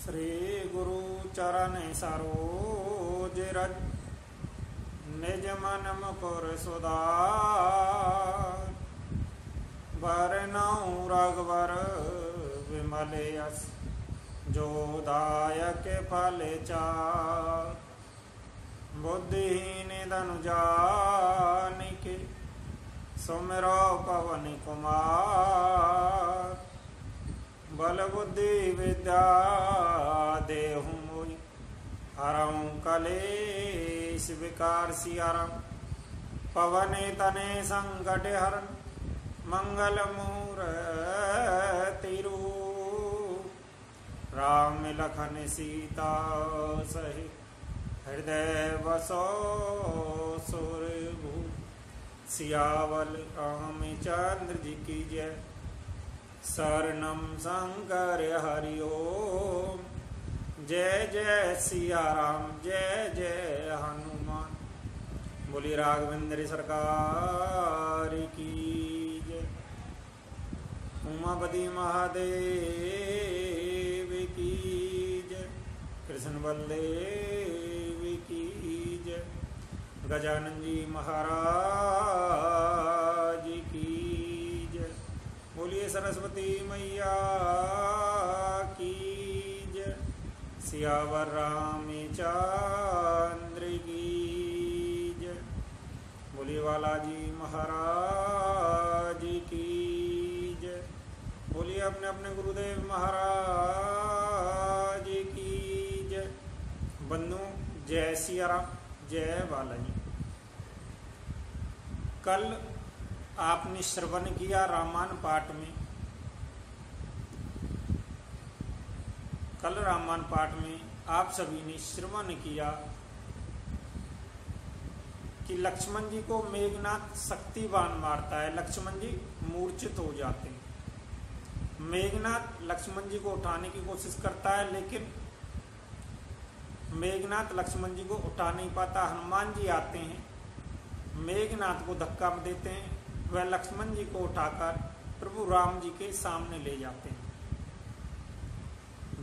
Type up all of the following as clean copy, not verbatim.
श्री गुरु चरण सरोज रज निज मन मुकुर सुधार बरनऊ रघुवर विमल यस जो दायक फल चार बुद्धिहीन धनु जानिके सुमिरो पवन कुमार बल बुद्धि विद्या देहु मोहि हरऊं कलेश विकार सियारम पवन तने संकट हरण मंगल मूर्ति रूप राम लखन सीता सहित हृदय बसो सुरभूप सियावल रामचंद्र जी की जय। शरणम शंकर हरिओम जय जय सिया राम जय जय हनुमान। बोली राघवेंद्र सरकार की जय। उमापति महादेव की जय। कृष्ण बलदेव की जय। गजानन जी महाराज की जय। बोलिए सरस्वती मैया की जय। सियावर रामचंद्र की जय। बोलिए बालाजी महाराज की जय। बोलिए अपने अपने गुरुदेव महाराज की जय। बंधु जय सिया राम जय बालाजी। कल आपने श्रवण किया रामायण पाठ में। कल रामायण पाठ में आप सभी ने श्रवण किया कि लक्ष्मण जी को मेघनाथ शक्तिवान मारता है, लक्ष्मण जी मूर्छित हो जाते हैं। मेघनाथ लक्ष्मण जी को उठाने की कोशिश करता है, लेकिन मेघनाथ लक्ष्मण जी को उठा नहीं पाता। हनुमान जी आते हैं, मेघनाथ को धक्का देते हैं, वह लक्ष्मण जी को उठाकर प्रभु राम जी के सामने ले जाते हैं।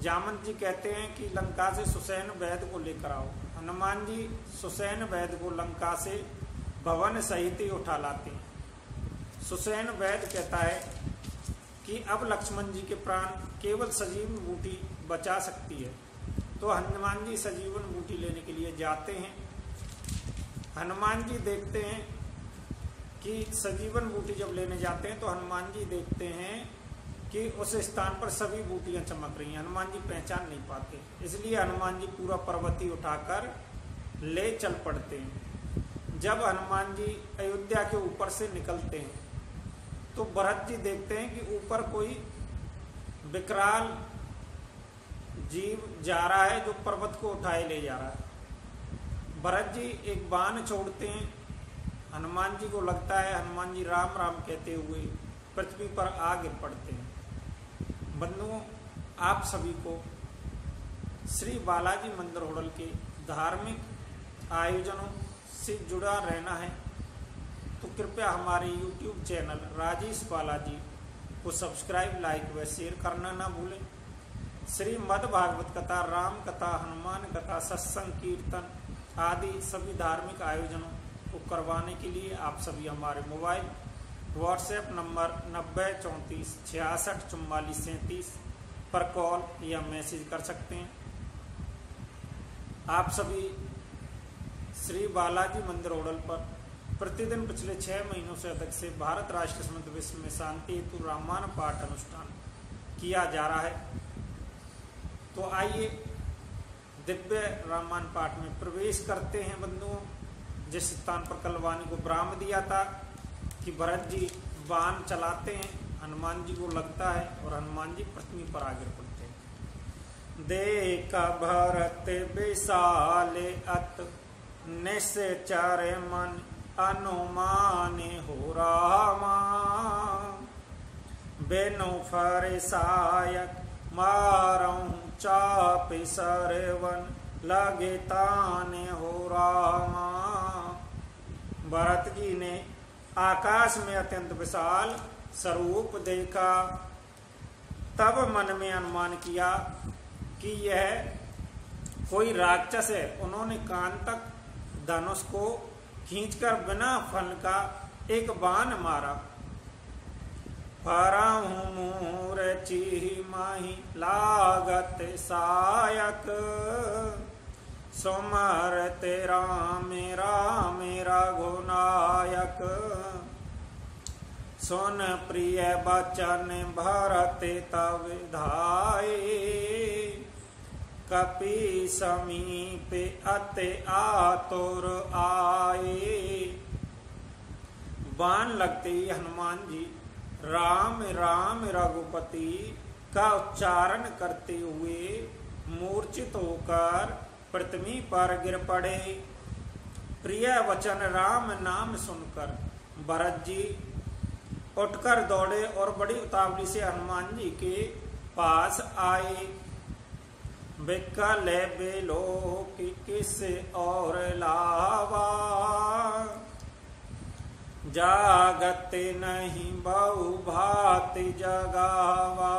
जामंत जी कहते हैं कि लंका से सुसैन वैद्य को लेकर आओ। हनुमान जी सुसैन वैद्य को लंका से भवन सहित ही उठा लाते हैं। सुसैन वैद्य कहता है कि अब लक्ष्मण जी के प्राण केवल सजीवन बूटी बचा सकती है। तो हनुमान जी सजीवन बूटी लेने के लिए जाते हैं। हनुमान जी देखते हैं कि सजीवन बूटी जब लेने जाते हैं तो हनुमान जी देखते हैं कि उस स्थान पर सभी बूटियां चमक रही हैं। हनुमान जी पहचान नहीं पाते, इसलिए हनुमान जी पूरा पर्वत ही उठाकर ले चल पड़ते हैं। जब हनुमान जी अयोध्या के ऊपर से निकलते हैं तो भरत जी देखते हैं कि ऊपर कोई विकराल जीव जा रहा है जो पर्वत को उठाए ले जा रहा है। भरत जी एक बाण छोड़ते हैं, हनुमान जी को लगता है, हनुमान जी राम राम कहते हुए पृथ्वी पर आ गिर पड़ते हैं। बंधुओं, आप सभी को श्री बालाजी मंदिर होडल के धार्मिक आयोजनों से जुड़ा रहना है तो कृपया हमारे YouTube चैनल राजेश बालाजी को सब्सक्राइब, लाइक व शेयर करना ना भूलें। श्रीमद् भागवत कथा, राम कथा, हनुमान कथा, सत्संग, कीर्तन आदि सभी धार्मिक आयोजनों को करवाने के लिए आप सभी हमारे मोबाइल व्हाट्सएप नंबर 9034664437 पर कॉल या मैसेज कर सकते हैं। आप सभी श्री बालाजी मंदिर होडल पर प्रतिदिन पिछले 6 महीनों से अधिक से भारत राष्ट्र समेत विश्व में शांति हेतु रामायण पाठ अनुष्ठान किया जा रहा है। तो आइए दिव्य रामायण पाठ में प्रवेश करते हैं। बंधुओं, जिस स्थान पर कल वाणी को ब्राह्म दिया था कि भरत जी बाण चलाते हैं, हनुमान जी को लगता है और हनुमान जी पृथ्वी पर आ गिर पड़ते हैं। देखा भरत विशाल अत निश्चर मन अनुमान हो रामा बेनु फरिसायक मारऊं चाप सरवन लगे ताने हो रामा। भरत जी ने आकाश में अत्यंत विशाल स्वरूप देखा, तब मन में अनुमान किया कि यह कोई राक्षस है। उन्होंने कान तक धनुष को खींचकर बिना फल का एक बाण मारा। फराहु मूर्छि माही लागत सायक, सुमरते राम राम रघुनायक। सुन प्रिय बचन भरत तब धाये, कपि समीप अति आतुर आए। बाण लगते ही हनुमान जी राम राम रघुपति का उच्चारण करते हुए मूर्छित होकर पृथ्वी पर गिर पड़े। प्रिय वचन राम नाम सुनकर भरत जी उठकर दौड़े और बड़ी उतावली से हनुमान जी के पास आए। विकल बेलो कि किस और लावा, जागत नहीं बहु भात जगावा।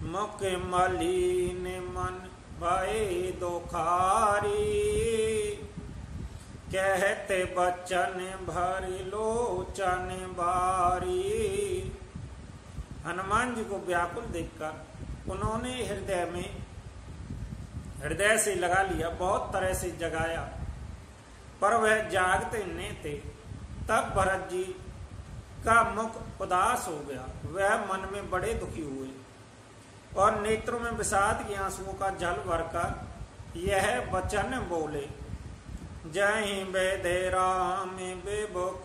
मुख मलिन मन भय दुखारी, कहते बचन भर लोचन बारी। हनुमान जी को व्याकुल देखकर उन्होंने हृदय से लगा लिया, बहुत तरह से जगाया, पर वह जागते नहीं थे। तब भरत जी का मुख उदास हो गया, वह मन में बड़े दुखी हुए और नेत्रों में विषाद के आंसुओं का जल भरकर यह वचन बोले। जय बेदे राम बेबुक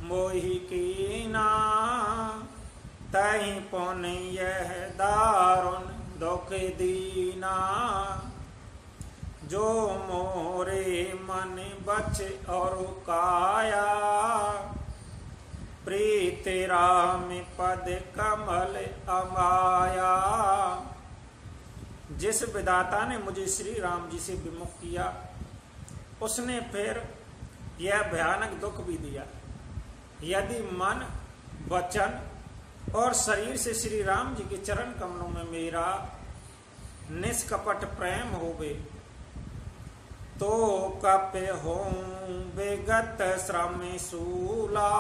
मोहि कीना, तहि पुन यह दारुण दुख दीना। जो मोरे मन बच और काया, प्रीत राम पद कमल अमाया। जिस विधाता ने मुझे श्री राम जी से विमुख किया, उसने फिर यह भयानक दुख भी दिया। यदि मन वचन और शरीर से श्री राम जी के चरण कमलों में मेरा निष्कपट प्रेम होवे, तो कपे हों बेगत श्रम सूला।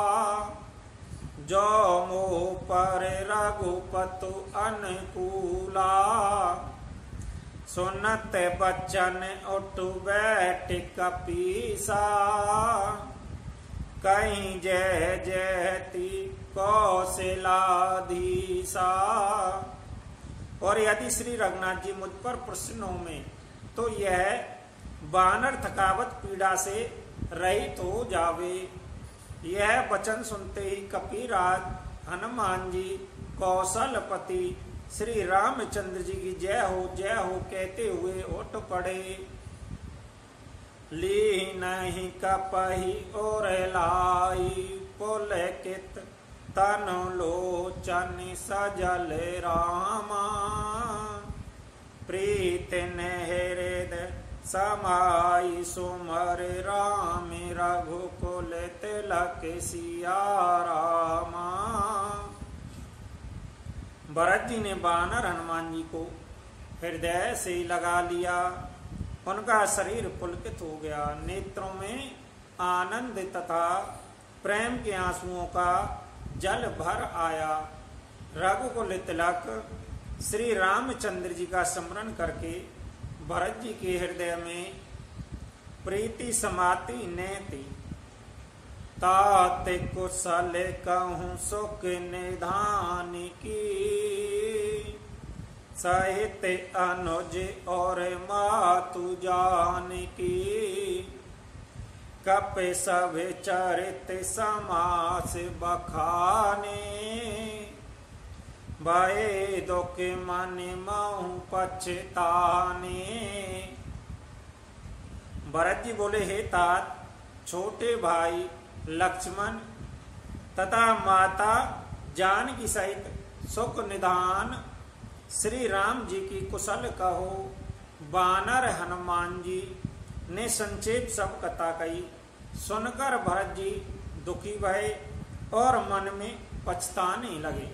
जो मोह पर रघुपतु अनुकूला, सुनत बचन उठ बैठ कपीसा। कहीं जय जयति कौशलाधीसा। और यदि श्री रघुनाथ जी मुझ पर प्रसन्न हो में, तो यह वानर थकावट पीड़ा से रहित हो जावे। यह वचन सुनते ही कपिराज हनुमान जी कौशलपति श्री रामचंद्र जी की जय हो कहते हुए उठ पड़े। ली नहीं कपही और लाई, पुलकित तनु लोचन सजल रामा। प्रीत ने हृदय समाई सुमर राम, रघुकुल तिलक सिया रामा। भरत जी ने वानर हनुमान जी को हृदय से लगा लिया। उनका शरीर पुलकित हो गया, नेत्रों में आनंद तथा प्रेम के आंसुओं का जल भर आया। रघुकुल तिलक श्री रामचंद्र जी का स्मरण करके भरत जी के हृदय में प्रीति समाति नेति। तात कुशल कहूँ सुख निधान की, सहित अनुज और मातु जान की। कप सब चरित समास बखाने, भय दुख मन महु पछताने। भरत जी बोले, हे तात, छोटे भाई लक्ष्मण तथा माता जानकी सहित सुख निधान श्री राम जी की कुशल कहो। वानर हनुमान जी ने संक्षेप सब कथा कही। सुनकर भरत जी दुखी भये और मन में पछताने लगे।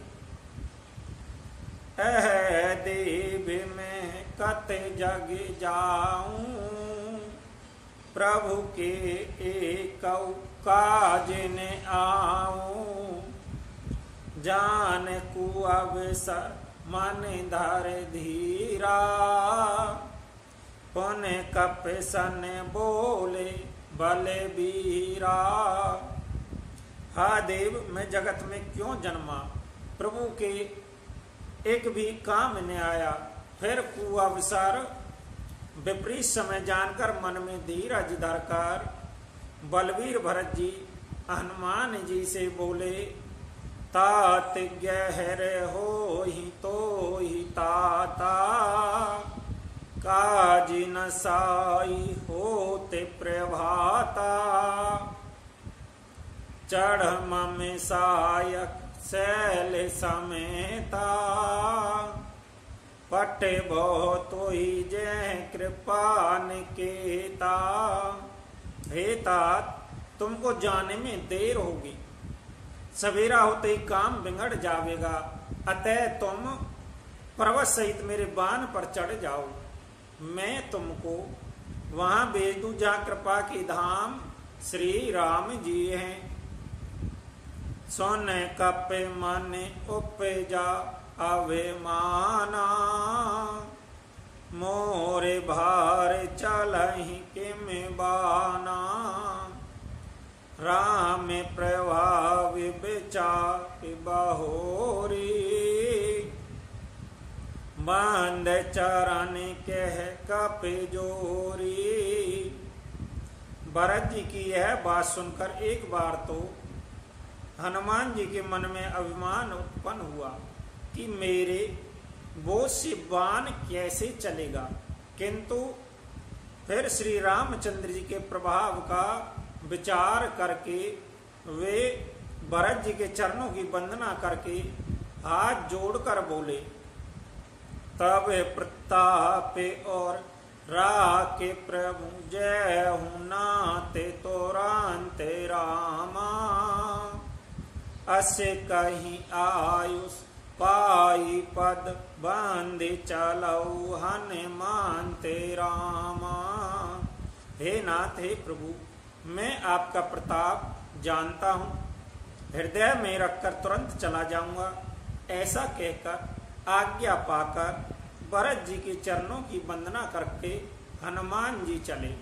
देव में कत जग जाऊं, प्रभु के एक काज ने आऊं, जान कुअवसर मन धर धीरा, पुन कप सन बोले बलबीरा। हा देव, मैं जगत में क्यों जन्मा, प्रभु के एक भी काम न आया। फिर कुअवसर विपरीत समय जानकर मन में धीरज धरकर बलवीर भरत जी हनुमान जी से बोले, तात गहर हो ही तो ही ताता, काज न साई होते प्रभाता, चढ़ मम सायक शैल समेता, पट बहुत ही जय कृपा निकेता। हे तात, तुमको जाने में देर होगी, सवेरा होते ही काम बिगड़ जाएगा, अतः तुम पर्वत सहित मेरे बाण पर चढ़ जाओ, मैं तुमको वहां भेज दूं जहां कृपा की धाम श्री राम जी हैं। सोने कपे मन उपजा अभिमाना, मोरे भार चलहि किम बाना, राम प्रभाव विचार बहोरी, बंद चरण कह कप जोरी। भरत जी की यह बात सुनकर एक बार तो हनुमान जी के मन में अभिमान उत्पन्न हुआ कि मेरे बोझ से बाण कैसे चलेगा, किंतु फिर श्री रामचंद्र जी के प्रभाव का विचार करके वे भरत जी के चरणों की वंदना करके हाथ जोड़कर बोले, तब प्रताप और राके प्रभु जय हूं नाते तोरांते रामा, अस कहीं आयुष पाई पद बंदे चलऊ हनुमान ते रामा। हे नाथ, हे प्रभु, मैं आपका प्रताप जानता हूँ, हृदय में रखकर तुरंत चला जाऊंगा। ऐसा कहकर आज्ञा पाकर भरत जी के चरणों की वंदना करके हनुमान जी चले।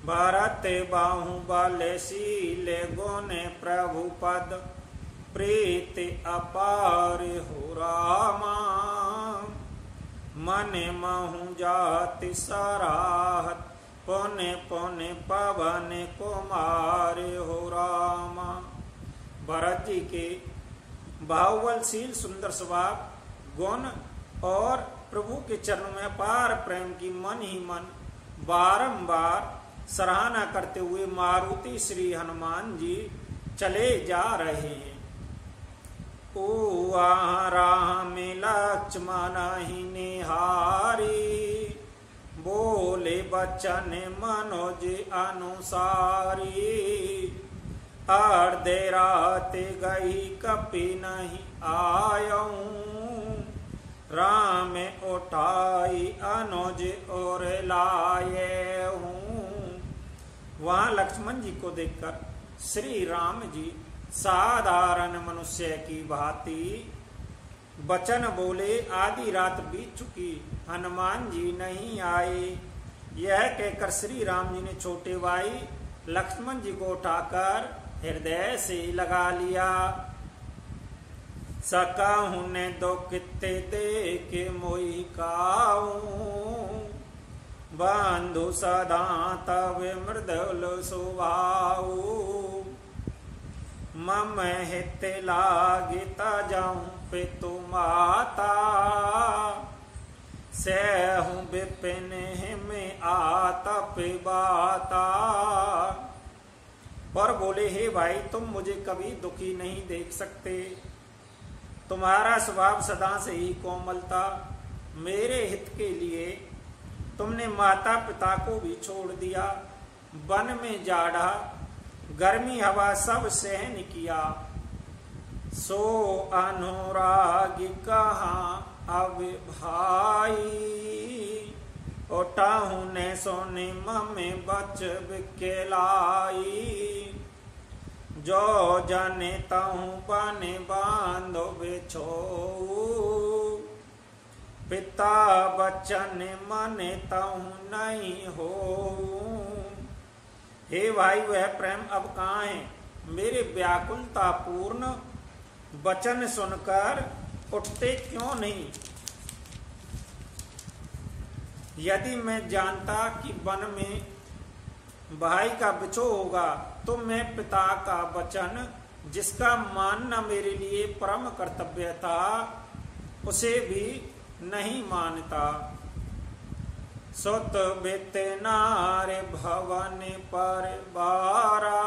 भरत बाहुबल शीले गुने प्रभु पद, प्रीति अपार हो रामा, मन महु जाति सराहत, पुने पुने पवन कुमार हो रामा। भरत जी के बाहुबलशील सुंदर स्वभाव, गुण और प्रभु के चरणों में अपार प्रेम की मन ही मन बारंबार सराहना करते हुए मारुति श्री हनुमान जी चले जा रहे हैं। ओ राम लक्ष्मण ही निहारी, बोले बचन मनोज अनुसारी, अर्धे रात गई कपि नहीं आयऊं, राम उठाई अनुज और लाए हूँ। वहां लक्ष्मण जी को देखकर श्री राम जी साधारण मनुष्य की भांति वचन बोले, आधी रात बीत चुकी, हनुमान जी नहीं आए। यह कहकर श्री राम जी ने छोटे भाई लक्ष्मण जी को उठाकर हृदय से लगा लिया। सकाहू ने दो कित्ते दे के मोई काऊं, बंधु सदा तब मृदुल सुभाऊ, मम हित लागिता जाऊं पितु माता, सहू विपिन में आतप बाता। पर बोले, हे भाई, तुम मुझे कभी दुखी नहीं देख सकते, तुम्हारा स्वभाव सदा से ही कोमलता, मेरे हित के लिए तुमने माता पिता को भी छोड़ दिया, वन में जाड़ा गर्मी हवा सब सहन किया, सो अनुरागी कहाँ अब भाई, ओटाहू ने सोने ममे बच बिकेलाई। जो जाने ताहू बने बांधो बेछो, पिता बचन माने ताहू नहीं हो। हे भाई वह प्रेम अब कहाँ है, मेरे व्याकुलता पूर्ण वचन सुनकर उठते क्यों नहीं। यदि मैं जानता कि वन में भाई का बिछो होगा तो मैं पिता का वचन, जिसका मानना मेरे लिए परम कर्तव्य था, उसे भी नहीं मानता। सुत बेते नारे भवन पर बारा,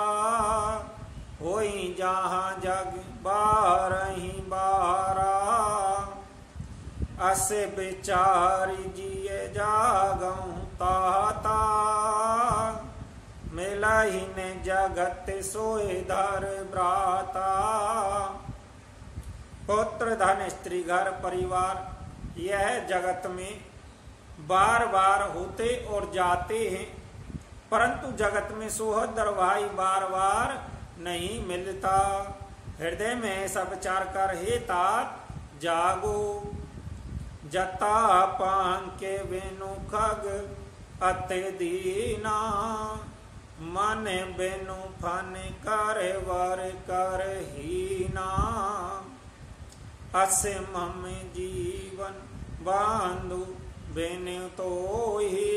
होई जहाँ जग बारही बारा। अस बेचारी जिए जागऊं ताता, मिलही ने जगत सोए धर भ्राता। पुत्र धन स्त्री घर परिवार यह जगत में बार बार होते और जाते हैं, परंतु जगत में सोहदर भाई बार बार नहीं मिलता। हृदय में ऐसा विचार कर हे तात जागो, जता पान के बिनु खग अति दीना। मन बिनु फन कर वर कर हीना, अस मम जीवन बांधु बिन तो ही।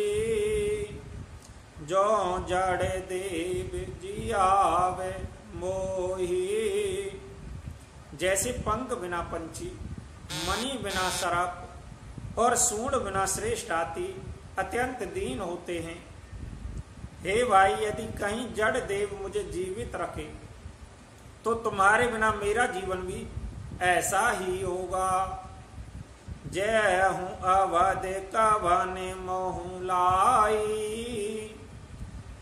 जो जड़ देव जियावे मोही, जैसे पंख बिना पंछी, मणि बिना सरप और सूंड बिना श्रेष्ठ हाथी अत्यंत दीन होते हैं। हे भाई यदि कहीं जड़ देव मुझे जीवित रखे तो तुम्हारे बिना मेरा जीवन भी ऐसा ही होगा। जय हूँ अवध कवन मोहु लाई,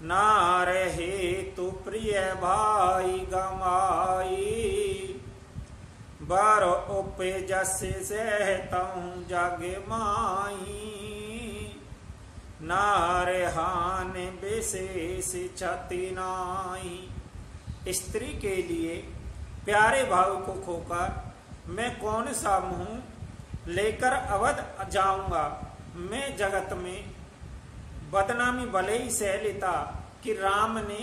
ना रहे तू प्रिय भाई गमाई। बर उपजस सहतहूँ जग माही, नारहान विशेष क्षति नाई। स्त्री के लिए प्यारे भाव को खोकर मैं कौन सा मुंह लेकर अवध जाऊंगा। मैं जगत में बदनामी भले ही सह लेता कि राम ने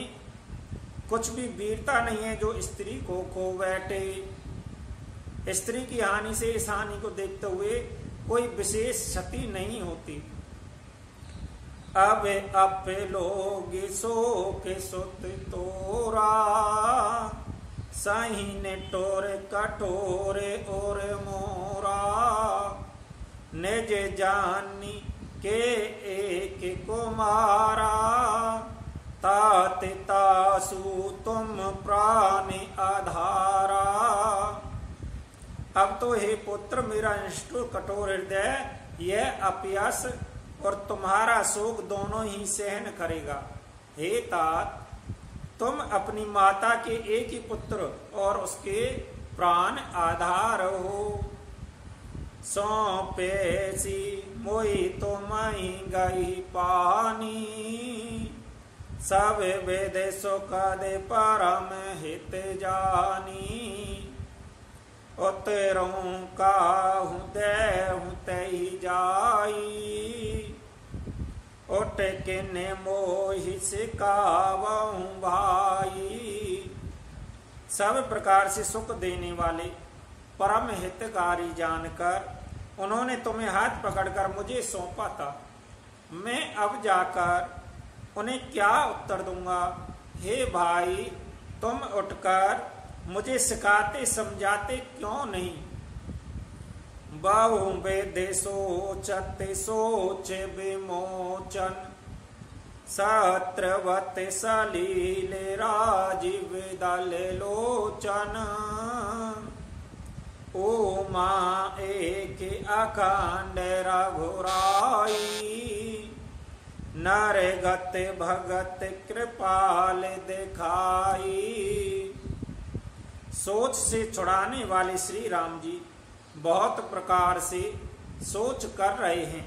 कुछ भी वीरता नहीं है जो स्त्री को खो बैठे। स्त्री की हानि से इस हानि को देखते हुए कोई विशेष क्षति नहीं होती। अब लोग सो के सुत तोरा, सही ने टोर कठोरे और मोरा। निज जानी के एक कुमारा, तात तासु तुम प्राण आधारा। अब तो हे पुत्र मेरा निष्ठुर कठोर हृदय यह अपयश और तुम्हारा शोक दोनों ही सहन करेगा। हे तात तुम अपनी माता के एक ही पुत्र और उसके प्राण आधार हो। सौंपेसी मोई तुम्हि गई पानी, सब वेद सुख दे परम हित जानी। उतरों काहू देहू तही जाई, उठ किने मोहि सिकावहूं भाई। सब प्रकार से सुख देने वाले परम हितकारी जानकर उन्होंने तुम्हें हाथ पकड़कर मुझे सौंपा था। मैं अब जाकर उन्हें क्या उत्तर दूंगा। हे भाई तुम उठकर मुझे सिखाते समझाते क्यों नहीं। बहु वेद सोचत सोच विमोचन, सत्रवत सलील राजीव दल लोचन। उमा एक अखंड रघुराई, नरगत भगत कृपाल दिखाई। सोच से छुड़ाने वाले श्री राम जी बहुत प्रकार से सोच कर रहे हैं।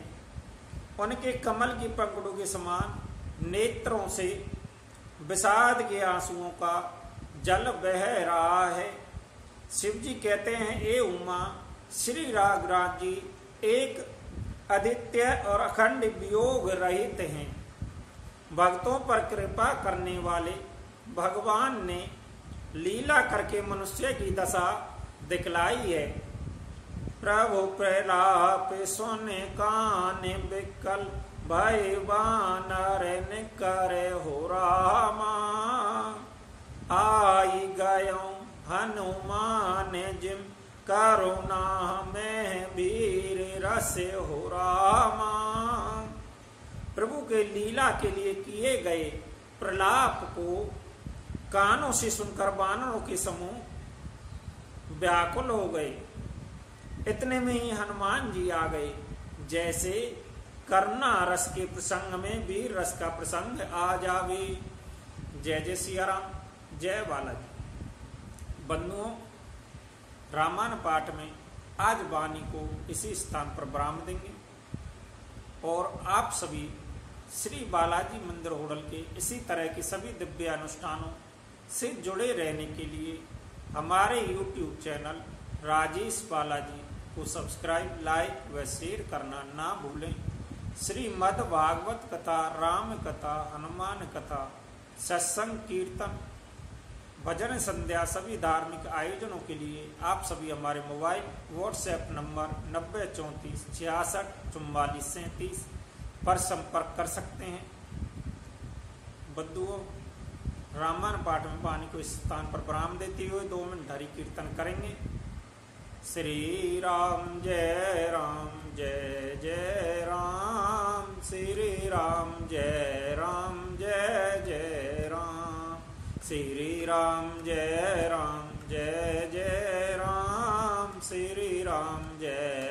उनके कमल की पंखुड़ों के समान नेत्रों से विषाद के आंसुओं का जल बह रहा है। शिव जी कहते हैं, ए उमा, श्री रागराज जी एक अद्वितीय और अखंड वियोग रहित हैं। भक्तों पर कृपा करने वाले भगवान ने लीला करके मनुष्य की दशा दिखलाई है। प्रभु प्रलाप सुन कान बिकल भय वानर करे हो रामा। आई गयो हनुमान जिम करुणा में वीर रस हो रामा। प्रभु के लीला के लिए किए गए प्रलाप को कानों से सुनकर वानरों के समूह व्याकुल हो गए। इतने में ही हनुमान जी आ गए। जैसे करुणा रस के प्रसंग में वीर रस का प्रसंग आ जावे। जय जय सिया राम, जय बालाजी। बंधुओं, रामायण पाठ में आज वाणी को इसी स्थान पर विराम देंगे और आप सभी श्री बालाजी मंदिर होडल के इसी तरह के सभी दिव्य अनुष्ठानों से जुड़े रहने के लिए हमारे YouTube चैनल राजेश बालाजी को सब्सक्राइब, लाइक व शेयर करना ना भूलें। श्रीमद् भागवत कथा, राम कथा, हनुमान कथा, सत्संग, कीर्तन, भजन संध्या सभी धार्मिक आयोजनों के लिए आप सभी हमारे मोबाइल व्हाट्सएप नंबर 9034 66 44 37 पर संपर्क कर सकते हैं। बंधुओं, रामायण पाठ में वाणी को इस स्थान पर विराम देते हुए 2 मिनट हरि कीर्तन करेंगे। श्री राम जय राम, जय जय राम। श्री राम जय राम, जय जय राम। श्री राम जय राम, जय जय राम। श्री राम जय